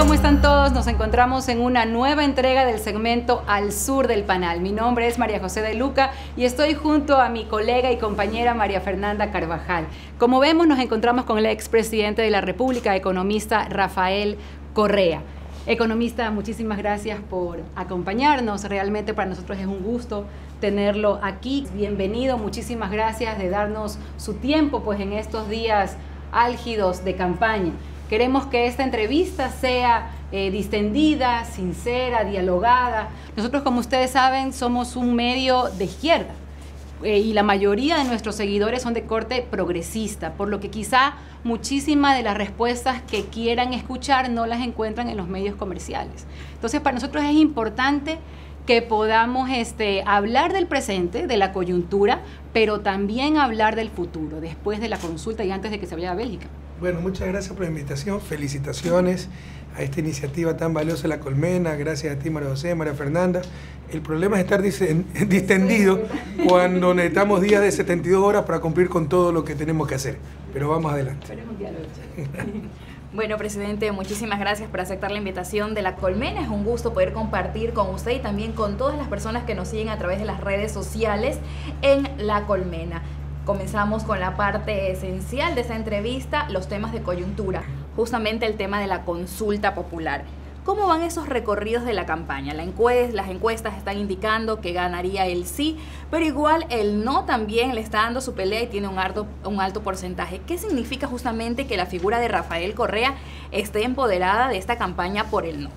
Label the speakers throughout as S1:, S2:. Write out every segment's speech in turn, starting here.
S1: ¿Cómo están todos? Nos encontramos en una nueva entrega del segmento Al Sur del Panal. Mi nombre es María José de Luca y estoy junto a mi colega y compañera María Fernanda Carvajal. Como vemos, nos encontramos con el expresidente de la República, economista Rafael Correa. Economista, muchísimas gracias por acompañarnos. Realmente para nosotros es un gusto tenerlo aquí. Bienvenido, muchísimas gracias de darnos su tiempo pues en estos días álgidos de campaña. Queremos que esta entrevista sea distendida, sincera, dialogada. Nosotros, como ustedes saben, somos un medio de izquierda y la mayoría de nuestros seguidores son de corte progresista, por lo que quizá muchísimas de las respuestas que quieran escuchar no las encuentran en los medios comerciales. Entonces, para nosotros es importante que podamos hablar del presente, de la coyuntura, pero también hablar del futuro, después de la consulta y antes de que se vaya a Bélgica.
S2: Bueno, muchas gracias por la invitación, felicitaciones a esta iniciativa tan valiosa, La Colmena, gracias a ti, María José, María Fernanda. El problema es estar distendido cuando necesitamos días de 72 horas para cumplir con todo lo que tenemos que hacer, pero vamos adelante.
S3: Bueno, presidente, muchísimas gracias por aceptar la invitación de La Colmena. Es un gusto poder compartir con usted y también con todas las personas que nos siguen a través de las redes sociales en La Colmena. Comenzamos con la parte esencial de esta entrevista, los temas de coyuntura, justamente el tema de la consulta popular. ¿Cómo van esos recorridos de la campaña? Las encuestas están indicando que ganaría el sí, pero igual el no también le está dando su pelea y tiene un alto porcentaje. ¿Qué significa justamente que la figura de Rafael Correa esté empoderada de esta campaña por el no?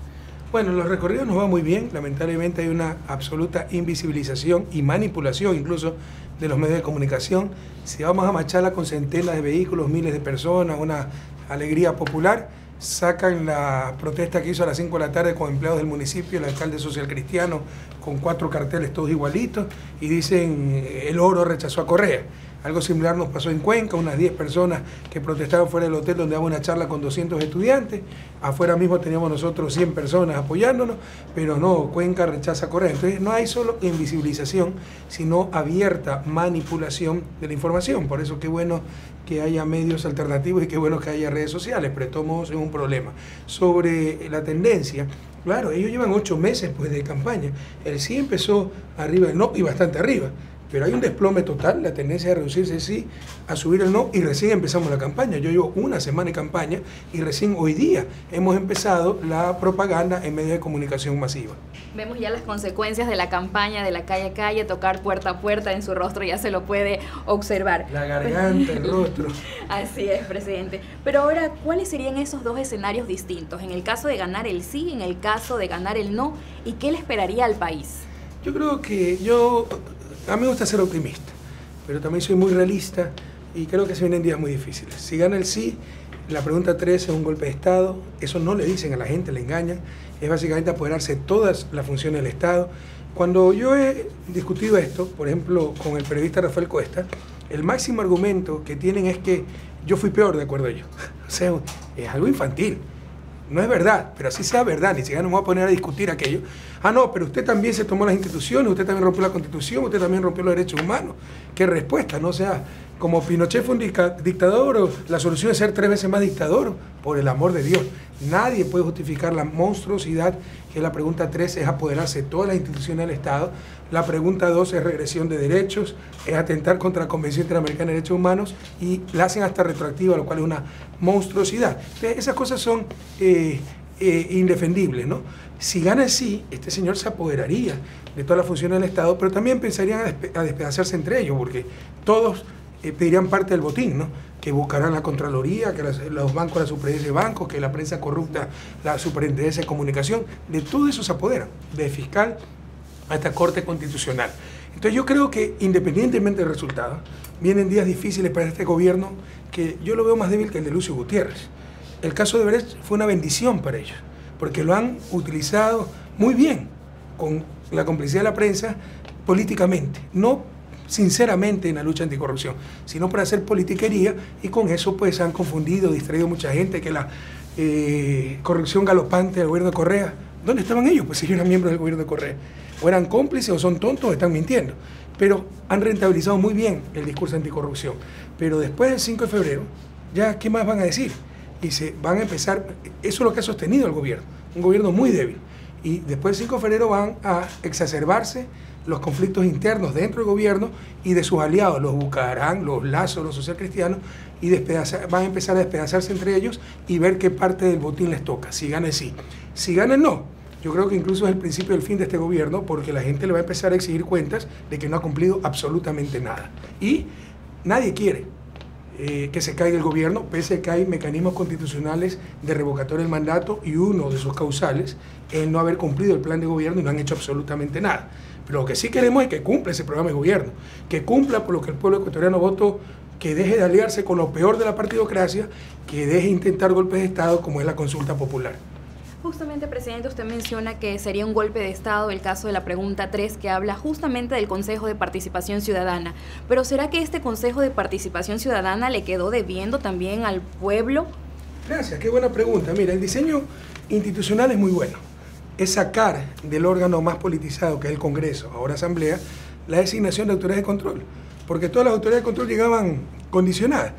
S2: Bueno, los recorridos nos van muy bien. Lamentablemente hay una absoluta invisibilización y manipulación incluso de los medios de comunicación. Si vamos a marcharla con centenas de vehículos, miles de personas, una alegría popular, sacan la protesta que hizo a las 5 de la tarde con empleados del municipio, el alcalde social cristiano, con 4 carteles todos igualitos, y dicen el oro rechazó a Correa. Algo similar nos pasó en Cuenca, unas 10 personas que protestaron fuera del hotel donde daba una charla con 200 estudiantes. Afuera mismo teníamos nosotros 100 personas apoyándonos, pero no, Cuenca rechaza a Correa. Entonces no hay solo invisibilización, sino abierta manipulación de la información. Por eso qué bueno que haya medios alternativos y qué bueno que haya redes sociales, pero de todos modos es un problema. Sobre la tendencia, claro, ellos llevan 8 meses pues, de campaña. El sí empezó arriba del no y bastante arriba. Pero hay un desplome total, la tendencia de reducirse el sí a subir el no y recién empezamos la campaña. Yo llevo una semana de campaña y recién hoy día hemos empezado la propaganda en medios de comunicación masiva.
S3: Vemos ya las consecuencias de la campaña de la calle a calle, tocar puerta a puerta en su rostro, ya se lo puede observar.
S2: La garganta, el rostro.
S3: Así es, presidente. Pero ahora, ¿cuáles serían esos dos escenarios distintos? En el caso de ganar el sí, en el caso de ganar el no, ¿y qué le esperaría al país?
S2: Yo creo que a mí me gusta ser optimista, pero también soy muy realista y creo que se vienen días muy difíciles. Si gana el sí, la pregunta 3 es un golpe de Estado, eso no le dicen a la gente, le engañan, es básicamente apoderarse de todas las funciones del Estado. Cuando yo he discutido esto, por ejemplo, con el periodista Rafael Cuesta, el máximo argumento que tienen es que yo fui peor, de acuerdo a ellos. O sea, es algo infantil. No es verdad, pero así sea verdad, ni siquiera nos vamos a poner a discutir aquello. Ah, no, pero usted también se tomó las instituciones, usted también rompió la Constitución, usted también rompió los derechos humanos. ¿Qué respuesta? No, o sea, como Pinochet fue un dictador, la solución es ser 3 veces más dictador, por el amor de Dios. Nadie puede justificar la monstruosidad que la pregunta 3 es apoderarse de todas las instituciones del Estado. La pregunta 2 es regresión de derechos, es atentar contra la Convención Interamericana de Derechos Humanos y la hacen hasta retroactiva, lo cual es una monstruosidad. Entonces, esas cosas son indefendibles, ¿no? Si gana el sí, este señor se apoderaría de todas las funciones del Estado, pero también pensarían a despedazarse entre ellos, porque todos pedirían parte del botín, ¿no? Que buscarán la Contraloría, que los bancos, la Superintendencia de Bancos, que la prensa corrupta, la Superintendencia de Comunicación, de todo eso se apoderan, de fiscal hasta Corte Constitucional. Entonces yo creo que independientemente del resultado, vienen días difíciles para este gobierno que yo lo veo más débil que el de Lucio Gutiérrez. El caso de Brecht fue una bendición para ellos, porque lo han utilizado muy bien, con la complicidad de la prensa, políticamente, no sinceramente en la lucha anticorrupción, sino para hacer politiquería, y con eso pues han confundido, distraído mucha gente, que la corrupción galopante del gobierno de Correa, ¿dónde estaban ellos? Pues ellos eran miembros del gobierno de Correa, o eran cómplices o son tontos o están mintiendo, pero han rentabilizado muy bien el discurso anticorrupción. Pero después del 5 de febrero, ya ¿qué más van a decir? y se van a empezar, eso es lo que ha sostenido el gobierno, un gobierno muy débil. Y después del 5 de febrero van a exacerbarse los conflictos internos dentro del gobierno y de sus aliados, los Bucaram, los Lazo, los socialcristianos, y van a empezar a despedazarse entre ellos y ver qué parte del botín les toca, si gana el sí. Si gana el no, yo creo que incluso es el principio del fin de este gobierno, porque la gente le va a empezar a exigir cuentas de que no ha cumplido absolutamente nada. Y nadie quiere que se caiga el gobierno, pese a que hay mecanismos constitucionales de revocatoria del mandato y uno de sus causales es el no haber cumplido el plan de gobierno y no han hecho absolutamente nada. Pero lo que sí queremos es que cumpla ese programa de gobierno, que cumpla por lo que el pueblo ecuatoriano votó, que deje de aliarse con lo peor de la partidocracia, que deje de intentar golpes de Estado como es la consulta popular.
S3: Justamente, presidente, usted menciona que sería un golpe de Estado el caso de la pregunta 3, que habla justamente del Consejo de Participación Ciudadana. Pero ¿será que este Consejo de Participación Ciudadana le quedó debiendo también al pueblo?
S2: Gracias, qué buena pregunta. Mira, el diseño institucional es muy bueno. Es sacar del órgano más politizado, que es el Congreso, ahora Asamblea, la designación de autoridades de control. Porque todas las autoridades de control llegaban condicionadas.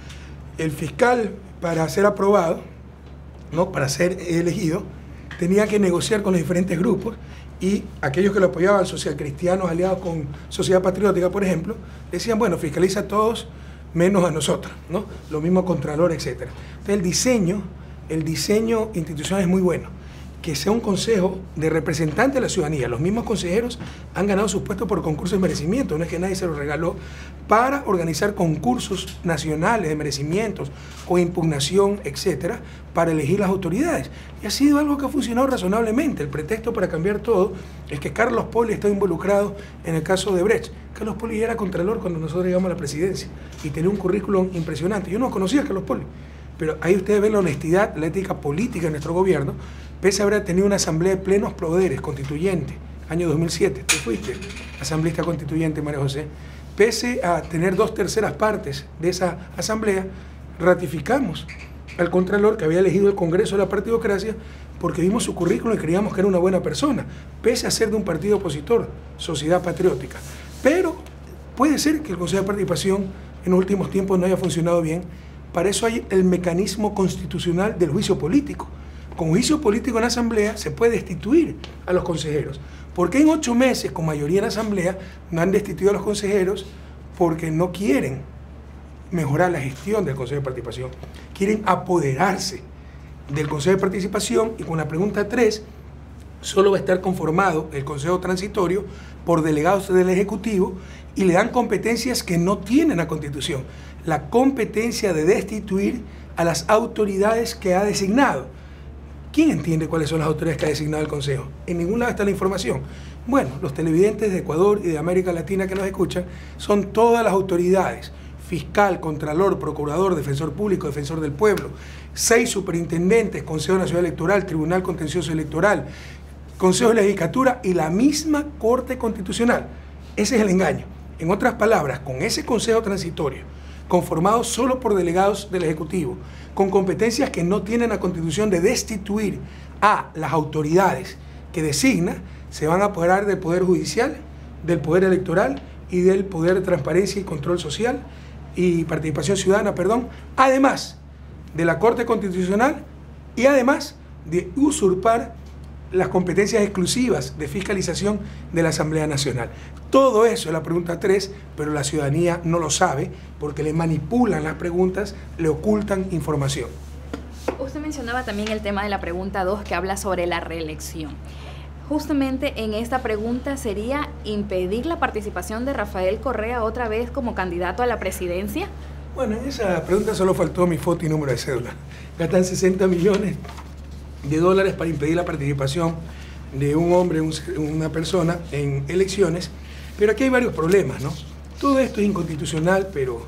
S2: El fiscal, para ser aprobado, ¿no?, para ser elegido, tenía que negociar con los diferentes grupos, y aquellos que lo apoyaban, socialcristianos aliados con Sociedad Patriótica, por ejemplo, decían, bueno, fiscaliza a todos menos a nosotros, ¿no? Lo mismo Contralor, etc. Entonces el diseño institucional es muy bueno. Que sea un consejo de representantes de la ciudadanía. Los mismos consejeros han ganado sus puestos por concursos de merecimiento, no es que nadie se los regaló, para organizar concursos nacionales de merecimientos o impugnación, etcétera, para elegir las autoridades. Y ha sido algo que ha funcionado razonablemente. El pretexto para cambiar todo es que Carlos Poli está involucrado en el caso de Brecht. Carlos Poli era contralor cuando nosotros llegamos a la presidencia y tenía un currículum impresionante. Yo no conocía a Carlos Poli, pero ahí ustedes ven la honestidad, la ética política de nuestro gobierno, pese a haber tenido una asamblea de plenos poderes constituyente, año 2007, tú fuiste asambleísta constituyente, María José, pese a tener 2/3 partes de esa asamblea, ratificamos al Contralor que había elegido el Congreso de la Partidocracia porque vimos su currículum y creíamos que era una buena persona, pese a ser de un partido opositor, Sociedad Patriótica. Pero puede ser que el Consejo de Participación en los últimos tiempos no haya funcionado bien. Para eso hay el mecanismo constitucional del juicio político. Con juicio político en la Asamblea se puede destituir a los consejeros. ¿Por qué en 8 meses, con mayoría en la Asamblea, no han destituido a los consejeros? Porque no quieren mejorar la gestión del Consejo de Participación. Quieren apoderarse del Consejo de Participación, y con la pregunta 3, solo va a estar conformado el Consejo Transitorio por delegados del Ejecutivo, y le dan competencias que no tiene la Constitución. La competencia de destituir a las autoridades que ha designado. ¿Quién entiende cuáles son las autoridades que ha designado el Consejo? En ningún lado está la información. Bueno, los televidentes de Ecuador y de América Latina que nos escuchan son todas las autoridades: fiscal, contralor, procurador, defensor público, defensor del pueblo, 6 superintendentes, Consejo Nacional Electoral, Tribunal Contencioso Electoral, Consejo de la Legislatura y la misma Corte Constitucional. Ese es el engaño. En otras palabras, con ese Consejo Transitorio, conformado solo por delegados del Ejecutivo, con competencias que no tienen la Constitución de destituir a las autoridades que designa, se van a apoderar del Poder Judicial, del Poder Electoral y del Poder de Transparencia y Control Social y Participación Ciudadana, además de la Corte Constitucional y además de usurpar las competencias exclusivas de fiscalización de la Asamblea Nacional. Todo eso es la pregunta 3, pero la ciudadanía no lo sabe porque le manipulan las preguntas, le ocultan información.
S3: Usted mencionaba también el tema de la pregunta 2, que habla sobre la reelección. Justamente en esta pregunta sería impedir la participación de Rafael Correa otra vez como candidato a la presidencia.
S2: Bueno, en esa pregunta solo faltó mi foto y número de cédula. Gastan $60 millones para impedir la participación de un hombre, una persona en elecciones, pero aquí hay varios problemas, ¿no? Todo esto es inconstitucional, pero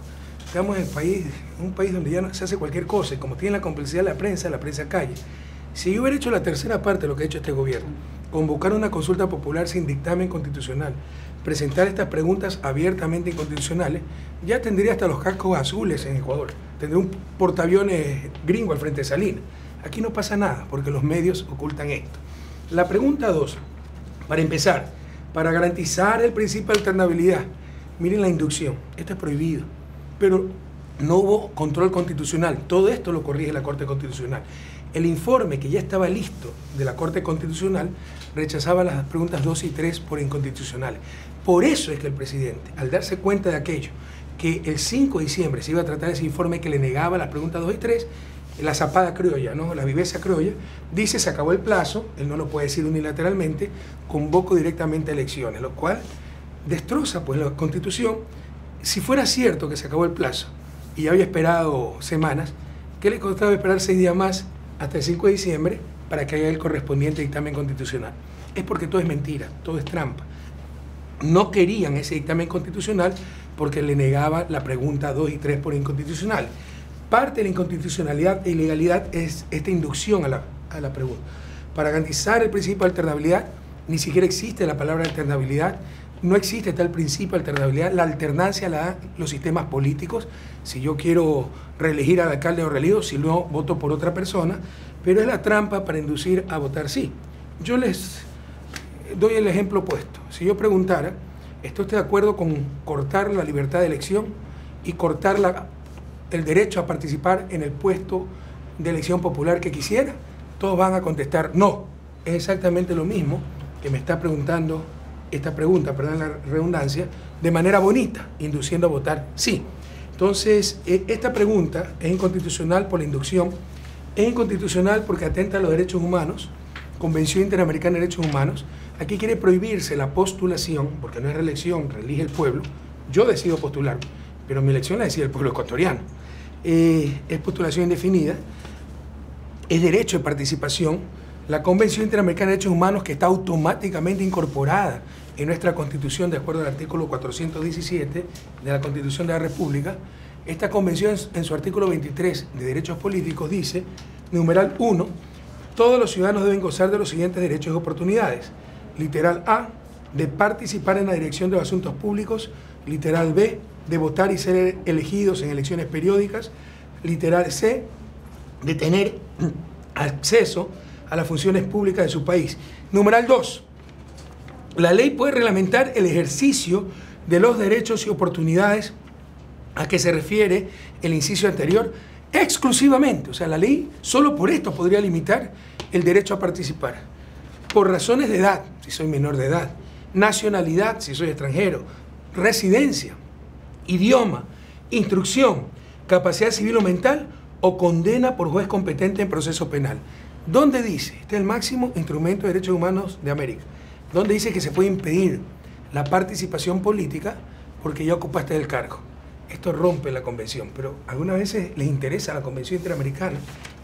S2: estamos en un país donde ya se hace cualquier cosa, y como tiene la complicidad de la prensa calla. Si yo hubiera hecho la tercera parte de lo que ha hecho este gobierno, convocar una consulta popular sin dictamen constitucional, presentar estas preguntas abiertamente inconstitucionales, ya tendría hasta los cascos azules en Ecuador, tendría un portaaviones gringo al frente de Salinas. Aquí no pasa nada porque los medios ocultan esto. La pregunta 2, para empezar, para garantizar el principio de alternabilidad, miren la inducción, esto es prohibido, pero no hubo control constitucional. Todo esto lo corrige la Corte Constitucional. El informe que ya estaba listo de la Corte Constitucional rechazaba las preguntas 2 y 3 por inconstitucionales. Por eso es que el presidente, al darse cuenta de aquello, que el 5 de diciembre se iba a tratar ese informe que le negaba las preguntas 2 y 3, la zapada criolla, ¿no? La viveza criolla, dice se acabó el plazo, él no lo puede decir unilateralmente, convoco directamente a elecciones, lo cual destroza pues la Constitución. Si fuera cierto que se acabó el plazo y había esperado semanas, ¿qué le costaba esperar 6 días más hasta el 5 de diciembre para que haya el correspondiente dictamen constitucional? Es porque todo es mentira, todo es trampa. No querían ese dictamen constitucional porque le negaba la pregunta 2 y 3 por inconstitucional. Parte de la inconstitucionalidad e ilegalidad es esta inducción a la pregunta. Para garantizar el principio de alternabilidad, ni siquiera existe la palabra alternabilidad, no existe tal principio de alternabilidad, la alternancia la dan los sistemas políticos. Si yo quiero reelegir al alcalde o reelegido, si no, voto por otra persona, pero es la trampa para inducir a votar sí. Yo les doy el ejemplo opuesto. Si yo preguntara, ¿está usted de acuerdo con cortar la libertad de elección y cortar el derecho a participar en el puesto de elección popular que quisiera? Todos van a contestar no. Es exactamente lo mismo que me está preguntando esta pregunta, perdón la redundancia, de manera bonita, induciendo a votar sí. Entonces, esta pregunta es inconstitucional por la inducción, es inconstitucional porque atenta a los derechos humanos, Convención Interamericana de Derechos Humanos. Aquí quiere prohibirse la postulación, porque no es reelección, elige el pueblo. Yo decido postular, pero mi elección la decide el pueblo ecuatoriano. Es postulación indefinida, es derecho de participación. La Convención Interamericana de Derechos Humanos, que está automáticamente incorporada en nuestra Constitución, de acuerdo al artículo 417 de la Constitución de la República, esta convención en su artículo 23 de Derechos Políticos dice, numeral 1, todos los ciudadanos deben gozar de los siguientes derechos y oportunidades. Literal A, de participar en la dirección de los asuntos públicos. Literal B, de votar y ser elegidos en elecciones periódicas. Literal C, de tener acceso a las funciones públicas de su país. Numeral 2, la ley puede reglamentar el ejercicio de los derechos y oportunidades a que se refiere el inciso anterior exclusivamente. O sea, la ley solo por esto podría limitar el derecho a participar. Por razones de edad, si soy menor de edad, nacionalidad, si soy extranjero, residencia, idioma, instrucción, capacidad civil o mental o condena por juez competente en proceso penal. ¿Dónde dice? Este es el máximo instrumento de derechos humanos de América. ¿Dónde dice que se puede impedir la participación política porque ya ocupaste el cargo? Esto rompe la convención, pero algunas veces les interesa la Convención Interamericana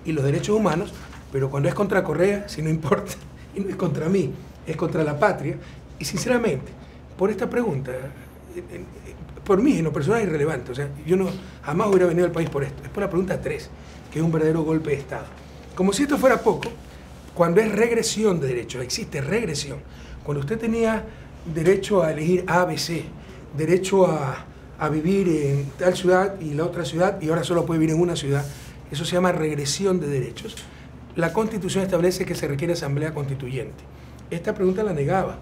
S2: y los derechos humanos, pero cuando es contra Correa, si no importa, y no es contra mí, es contra la patria. Y sinceramente, por esta pregunta, por mí en lo personal es irrelevante, o sea, yo no jamás hubiera venido al país por esto, es por la pregunta 3, que es un verdadero golpe de Estado. Como si esto fuera poco, cuando es regresión de derechos, existe regresión. Cuando usted tenía derecho a elegir A, B, C, derecho a vivir en tal ciudad y la otra ciudad, y ahora solo puede vivir en una ciudad, eso se llama regresión de derechos. La Constitución establece que se requiere asamblea constituyente. Esta pregunta la negaba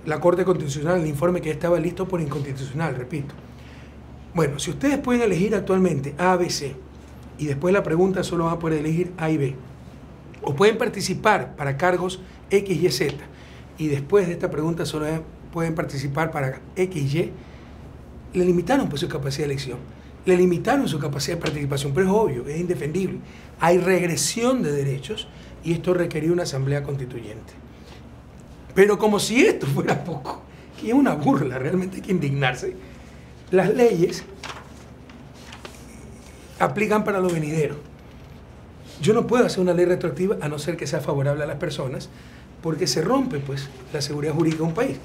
S2: la Corte Constitucional, el informe que estaba listo por inconstitucional, repito. Bueno, si ustedes pueden elegir actualmente A, B, C, y después la pregunta solo va a poder elegir A y B, o pueden participar para cargos X, Y, Z, y después de esta pregunta solo pueden participar para X, Y, le limitaron pues su capacidad de elección, le limitaron su capacidad de participación, pero es obvio, es indefendible. Hay regresión de derechos y esto requería una asamblea constituyente. Pero como si esto fuera poco, que es una burla, realmente hay que indignarse, las leyes aplican para lo venidero. Yo no puedo hacer una ley retroactiva a no ser que sea favorable a las personas, porque se rompe pues la seguridad jurídica de un país.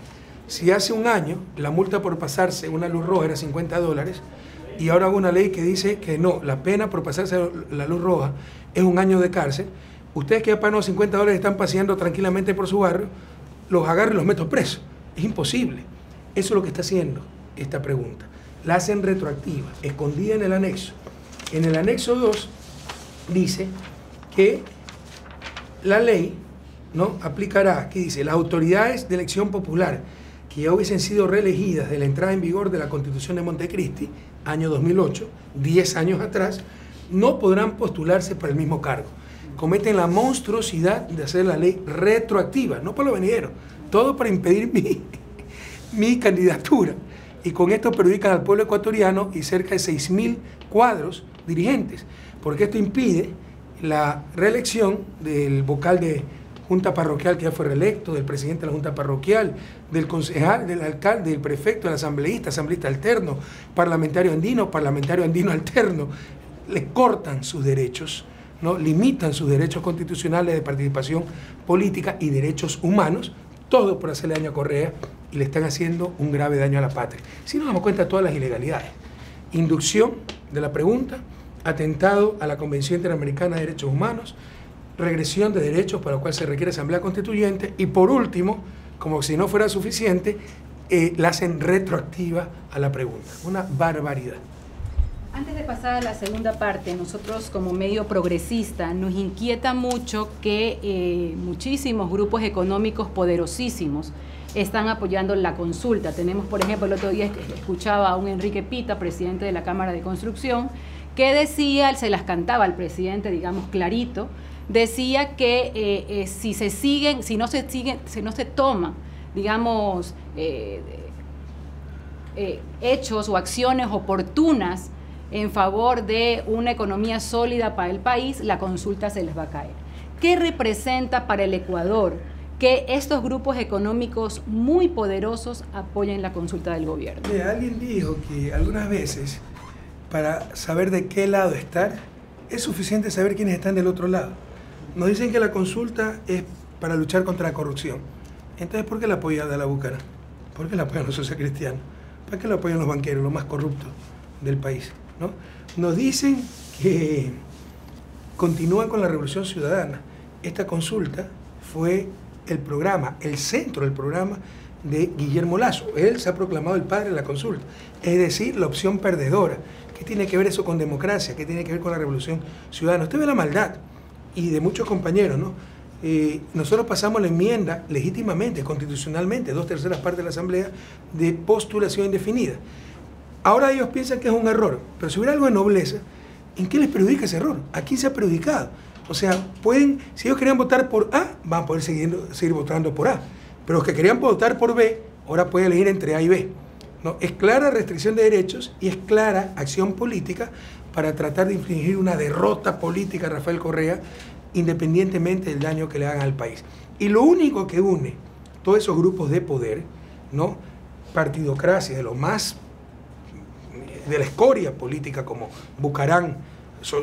S2: Si hace un año la multa por pasarse una luz roja era $50 y ahora hago una ley que dice que no, la pena por pasarse la luz roja es 1 año de cárcel, ustedes que ya pagan los $50 están paseando tranquilamente por su barrio, los agarro y los meto presos. Es imposible. Eso es lo que está haciendo esta pregunta. La hacen retroactiva, escondida en el anexo. En el anexo 2 dice que la ley no aplicará, aquí dice, las autoridades de elección popular que ya hubiesen sido reelegidas de la entrada en vigor de la Constitución de Montecristi año 2008, 10 años atrás, no podrán postularse para el mismo cargo. Cometen la monstruosidad de hacer la ley retroactiva, no para lo venidero, todo para impedir mi candidatura. Y con esto perjudican al pueblo ecuatoriano y cerca de 6.000 cuadros dirigentes, porque esto impide la reelección del vocal de Junta Parroquial que ya fue reelecto, del presidente de la Junta Parroquial, del concejal, del alcalde, del prefecto, del asambleísta alterno, parlamentario andino alterno. Le cortan sus derechos, ¿no? Limitan sus derechos constitucionales de participación política y derechos humanos, todo por hacerle daño a Correa, y le están haciendo un grave daño a la patria. Si nos damos cuenta de todas las ilegalidades: inducción de la pregunta, atentado a la Convención Interamericana de Derechos Humanos, regresión de derechos para lo cual se requiere asamblea constituyente, y por último, como si no fuera suficiente, la hacen retroactiva a la pregunta. Una barbaridad.
S1: Antes de pasar a la segunda parte, nosotros como medio progresista nos inquieta mucho que muchísimos grupos económicos poderosísimos están apoyando la consulta. Tenemos, por ejemplo, el otro día escuchaba a un Enrique Pita, presidente de la Cámara de Construcción, que decía, se las cantaba al presidente, digamos, clarito, decía que si no se toman, digamos, hechos o acciones oportunas en favor de una economía sólida para el país, la consulta se les va a caer. ¿Qué representa para el Ecuador que estos grupos económicos muy poderosos apoyen la consulta del gobierno?
S2: Alguien dijo que algunas veces, para saber de qué lado estar, es suficiente saber quiénes están del otro lado. Nos dicen que la consulta es para luchar contra la corrupción. Entonces, ¿por qué la apoya de la Bucara? ¿Por qué la apoyan los socialcristianos? ¿Para qué la apoyan los banqueros, los más corruptos del país? ¿No? Nos dicen que continúan con la revolución ciudadana. Esta consulta fue el programa, el centro del programa de Guillermo Lasso. Él se ha proclamado el padre de la consulta, es decir, la opción perdedora. ¿Qué tiene que ver eso con democracia? ¿Qué tiene que ver con la revolución ciudadana? Usted ve la maldad, y de muchos compañeros, ¿no? Nosotros pasamos la enmienda legítimamente, constitucionalmente, 2/3 partes de la Asamblea, de postulación indefinida. Ahora ellos piensan que es un error, pero si hubiera algo de nobleza, ¿en qué les perjudica ese error? ¿A quién se ha perjudicado? O sea, si ellos querían votar por A, van a poder seguir votando por A, pero los que querían votar por B, ahora pueden elegir entre A y B. ¿No? Es clara restricción de derechos y es clara acción política para tratar de infligir una derrota política a Rafael Correa, independientemente del daño que le hagan al país. Y lo único que une todos esos grupos de poder, ¿no? Partidocracia, de la escoria política como Bucarán,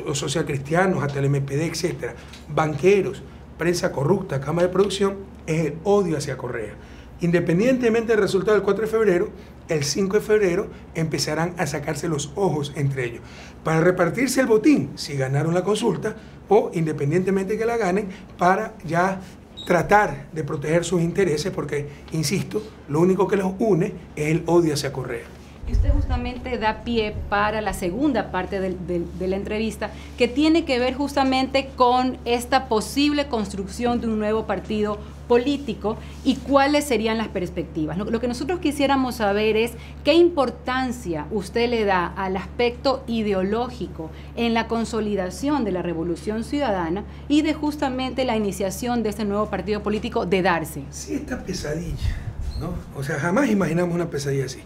S2: los socialcristianos, hasta el MPD, etcétera, banqueros, prensa corrupta, Cámara de Producción, es el odio hacia Correa. Independientemente del resultado del 4 de febrero, el 5 de febrero empezarán a sacarse los ojos entre ellos para repartirse el botín, si ganaron la consulta, o independientemente que la ganen, para ya tratar de proteger sus intereses, porque, insisto, lo único que los une es el odio hacia Correa.
S1: Y usted justamente da pie para la segunda parte de la entrevista, que tiene que ver justamente con esta posible construcción de un nuevo partido político y cuáles serían las perspectivas. Lo que nosotros quisiéramos saber es qué importancia usted le da al aspecto ideológico en la consolidación de la revolución ciudadana y de justamente la iniciación de este nuevo partido político de darse.
S2: Sí, esta pesadilla, ¿no? O sea, jamás imaginamos una pesadilla así.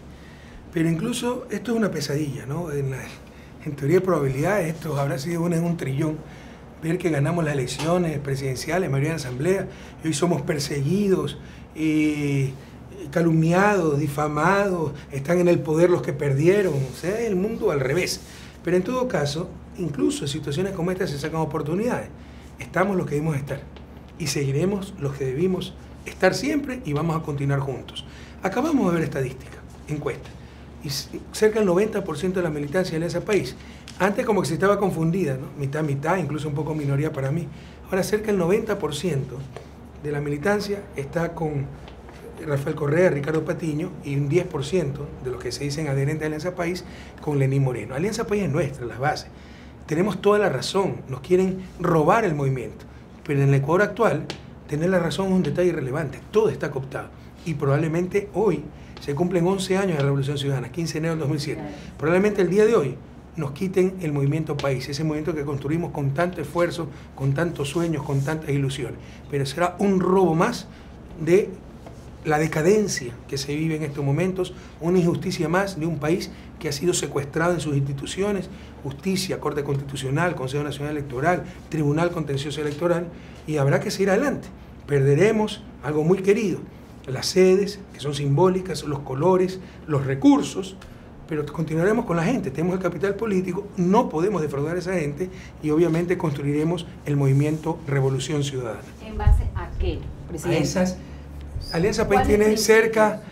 S2: Pero incluso esto es una pesadilla, ¿no? En teoría de probabilidades, esto habrá sido una en un trillón. Ver que ganamos las elecciones presidenciales, mayoría de la Asamblea, y hoy somos perseguidos, calumniados, difamados, están en el poder los que perdieron, o sea, el mundo al revés. Pero en todo caso, incluso en situaciones como esta se sacan oportunidades. Estamos los que debimos estar y seguiremos los que debimos estar siempre y vamos a continuar juntos. Acabamos de ver estadísticas, encuestas. Y cerca del 90% de la militancia de Alianza País, antes como que se estaba confundida, ¿no? Mitad, incluso un poco minoría para mí. Ahora cerca del 90% de la militancia está con Rafael Correa, Ricardo Patiño, y un 10% de los que se dicen adherentes a Alianza País con Lenín Moreno. Alianza País es nuestra, las bases. Tenemos toda la razón, nos quieren robar el movimiento, pero en el Ecuador actual, tener la razón es un detalle irrelevante, todo está cooptado. y probablemente hoy se cumplen 11 años de la Revolución Ciudadana, 15 de enero del 2007. Probablemente el día de hoy nos quiten el movimiento país, ese movimiento que construimos con tanto esfuerzo, con tantos sueños, con tantas ilusiones. Pero será un robo más de la decadencia que se vive en estos momentos, una injusticia más de un país que ha sido secuestrado en sus instituciones, justicia, Corte Constitucional, Consejo Nacional Electoral, Tribunal Contencioso Electoral, y habrá que seguir adelante. Perderemos algo muy querido, las sedes, que son simbólicas, los colores, los recursos, pero continuaremos con la gente, tenemos el capital político, no podemos defraudar a esa gente y obviamente construiremos el movimiento Revolución Ciudadana.
S1: ¿En base a qué, presidente?
S2: Alianza País tiene cerca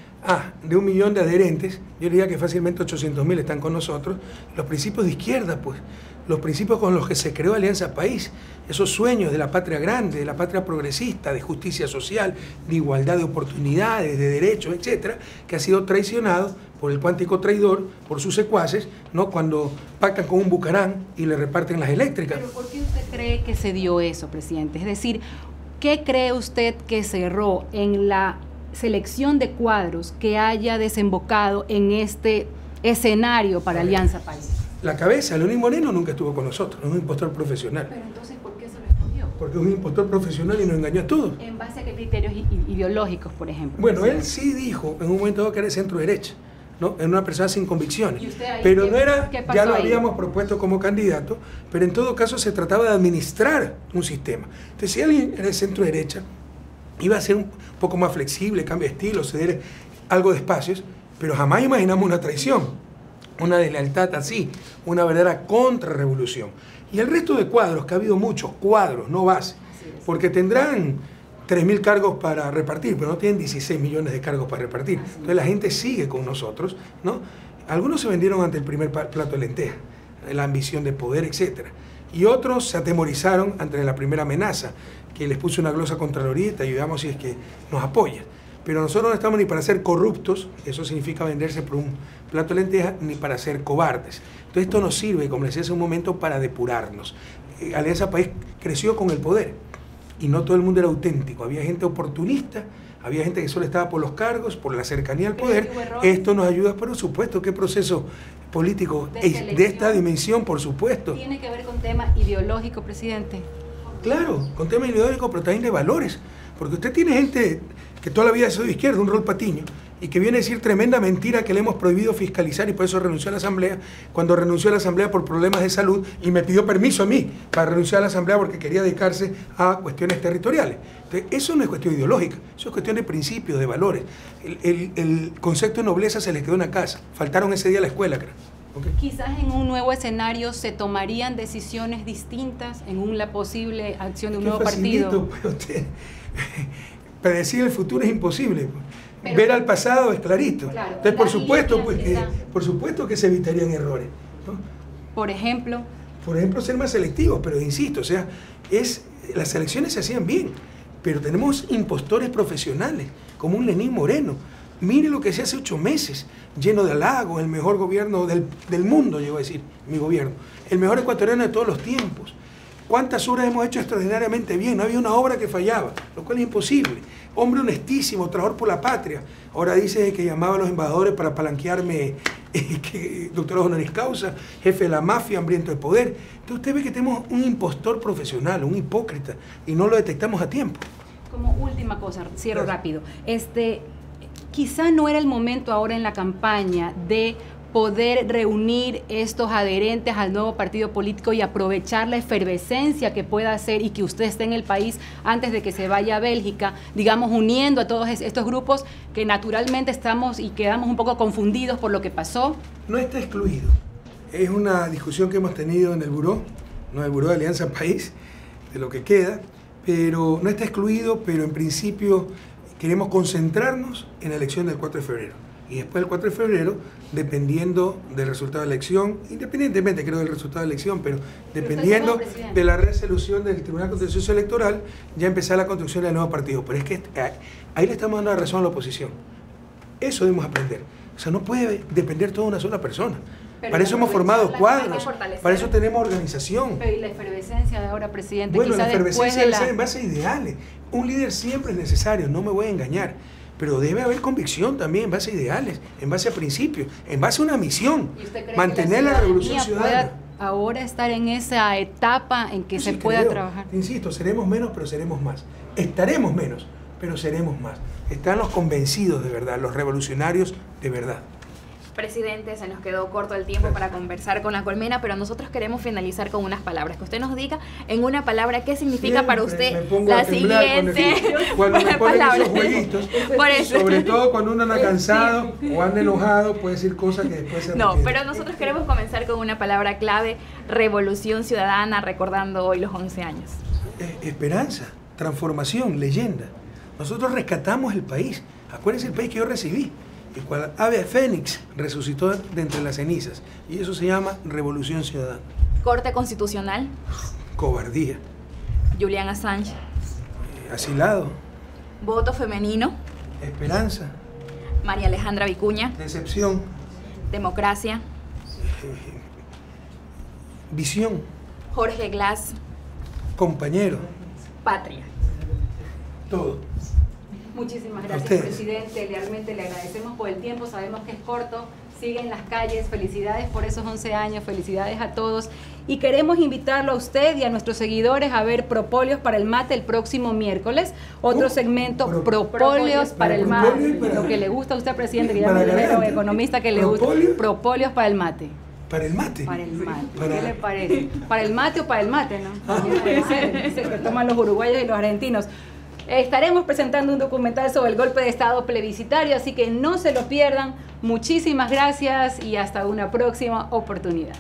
S2: de 1 millón de adherentes, yo diría que fácilmente 800.000 están con nosotros. Los principios de izquierda, pues, los principios con los que se creó Alianza País, esos sueños de la patria grande, de la patria progresista, de justicia social, de igualdad de oportunidades, de derechos, etcétera, que ha sido traicionado por el cuántico traidor, por sus secuaces, ¿no? Cuando pactan con un Bucarán y le reparten las eléctricas.
S1: ¿Pero por qué usted cree que se dio eso, presidente? Es decir, ¿qué cree usted que se erró en la selección de cuadros que haya desembocado en este escenario para Alianza País?
S2: La cabeza, Lenín Moreno, nunca estuvo con nosotros, es un impostor profesional.
S1: Pero entonces, ¿por qué se lo escogió?
S2: Porque es un impostor profesional y nos engañó a todos.
S1: ¿En base a qué criterios ideológicos, por ejemplo?
S2: Bueno, él sí dijo en un momento dado que era de centro derecha, ¿no? En una persona sin convicciones.
S1: ¿Y usted ahí
S2: pero no era, ya lo
S1: ahí?
S2: habíamos propuesto como candidato, pero en todo caso se trataba de administrar un sistema. Entonces, si alguien era de centro derecha, iba a ser un poco más flexible, cambio de estilo, ceder algo de espacios, pero jamás imaginamos una traición, una deslealtad así, una verdadera contrarrevolución. Y el resto de cuadros, que ha habido muchos cuadros, no base, porque tendrán 3.000 cargos para repartir, pero no tienen 16 millones de cargos para repartir. Entonces la gente sigue con nosotros, ¿no? Algunos se vendieron ante el primer plato de lenteja, la ambición de poder, etc. Y otros se atemorizaron ante la primera amenaza, que les puso una glosa contraloría y te ayudamos si es que nos apoya. Pero nosotros no estamos ni para ser corruptos, eso significa venderse por un plato de lentejas, ni para ser cobardes. Entonces esto nos sirve, como les decía hace un momento, para depurarnos. Alianza País creció con el poder y no todo el mundo era auténtico. Había gente oportunista, había gente que solo estaba por los cargos, por la cercanía al poder. Esto nos ayuda, por supuesto. ¿Qué proceso político de esta dimensión, por supuesto?
S1: ¿Tiene que ver con tema ideológico, presidente?
S2: Claro, con tema ideológico, pero también de valores. Porque usted tiene gente que toda la vida ha sido de izquierda, un Rol Patiño, y que viene a decir tremenda mentira que le hemos prohibido fiscalizar y por eso renunció a la Asamblea, cuando renunció a la Asamblea por problemas de salud y me pidió permiso a mí para renunciar a la Asamblea porque quería dedicarse a cuestiones territoriales. Entonces, eso no es cuestión ideológica, eso es cuestión de principios, de valores. El concepto de nobleza se les quedó en la casa, faltaron ese día a la escuela, creo.
S1: Okay. Quizás en un nuevo escenario se tomarían decisiones distintas en una posible acción de un nuevo partido.
S2: Pues, predecir el futuro es imposible. Pero ver al pasado es clarito. Claro, entonces, por supuesto que se evitarían errores, ¿no?
S1: Por ejemplo,
S2: ser más selectivos, pero insisto, o sea, las elecciones se hacían bien, pero tenemos impostores profesionales, como un Lenín Moreno. Mire lo que se hace 8 meses, lleno de halagos, el mejor gobierno del mundo, llegó a decir mi gobierno, el mejor ecuatoriano de todos los tiempos. ¿Cuántas obras hemos hecho extraordinariamente bien? No había una obra que fallaba, lo cual es imposible. Hombre honestísimo, trabajador por la patria. Ahora dice que llamaba a los embajadores para palanquearme doctorado honoris causa, jefe de la mafia, hambriento de poder. Entonces usted ve que tenemos un impostor profesional, un hipócrita, y no lo detectamos a tiempo.
S1: Como última cosa, cierro rápido. Quizá no era el momento ahora en la campaña de poder reunir estos adherentes al nuevo partido político y aprovechar la efervescencia que pueda hacer y que usted esté en el país antes de que se vaya a Bélgica, digamos, uniendo a todos estos grupos que naturalmente estamos y quedamos un poco confundidos por lo que pasó.
S2: No está excluido. Es una discusión que hemos tenido en el buró, no el buró de Alianza País, de lo que queda, pero no está excluido, pero en principio queremos concentrarnos en la elección del 4 de febrero. Y después del 4 de febrero, dependiendo del resultado de la elección, independientemente creo del resultado de la elección, pero dependiendo de la resolución del Tribunal Contencioso Electoral, ya empezar la construcción del nuevo partido. Pero es que ahí le estamos dando la razón a la oposición. Eso debemos aprender. O sea, no puede depender todo de una sola persona. Pero para eso hemos formado cuadros, para eso tenemos organización.
S1: Pero ¿y la efervescencia de ahora, presidente?
S2: Bueno, la efervescencia debe ser en base a ideales. Un líder siempre es necesario, no me voy a engañar. pero debe haber convicción también en base a ideales, en base a principios, en base a una misión, mantener la revolución ciudadana.
S1: Ahora estar en esa etapa en que se pueda trabajar.
S2: Insisto, seremos menos, pero seremos más. Estaremos menos, pero seremos más. Están los convencidos de verdad, los revolucionarios de verdad.
S3: Presidente, se nos quedó corto el tiempo para conversar con La Colmena, pero nosotros queremos finalizar con unas palabras. Que usted nos diga en una palabra qué significa para usted la siguiente.
S2: Cuando me ponen esos jueguitos, sobre todo cuando uno anda cansado o anda enojado, puede decir cosas que después se
S3: No, pero nosotros queremos comenzar con una palabra clave: revolución ciudadana, recordando hoy los 11 años.
S2: Esperanza, transformación, leyenda. Nosotros rescatamos el país. Acuérdense el país que yo recibí. El cual ave fénix resucitó de entre las cenizas. Y eso se llama revolución ciudadana.
S3: Corte constitucional.
S2: Cobardía.
S3: Julian Assange.
S2: Asilado.
S3: Voto femenino.
S2: Esperanza.
S3: María Alejandra Vicuña.
S2: Decepción.
S3: Democracia.
S2: Visión.
S3: Jorge Glass.
S2: Compañero.
S3: Patria.
S2: Todo.
S1: Muchísimas gracias, presidente. Realmente le agradecemos por el tiempo. Sabemos que es corto. Sigue en las calles. Felicidades por esos 11 años. Felicidades a todos. Y queremos invitarlo a usted y a nuestros seguidores a ver Propóleos para el Mate el próximo miércoles. Otro segmento, Propóleos para el Mate. Lo que le gusta a usted, presidente, que ya me dijeron, economista, que le gusta. Propóleos para el mate.
S2: ¿Para el mate?
S1: Para el mate. ¿Qué le parece? ¿Para el mate o para el mate, no? Se que toman los uruguayos y los argentinos. Estaremos presentando un documental sobre el golpe de Estado plebiscitario, así que no se lo pierdan. Muchísimas gracias y hasta una próxima oportunidad.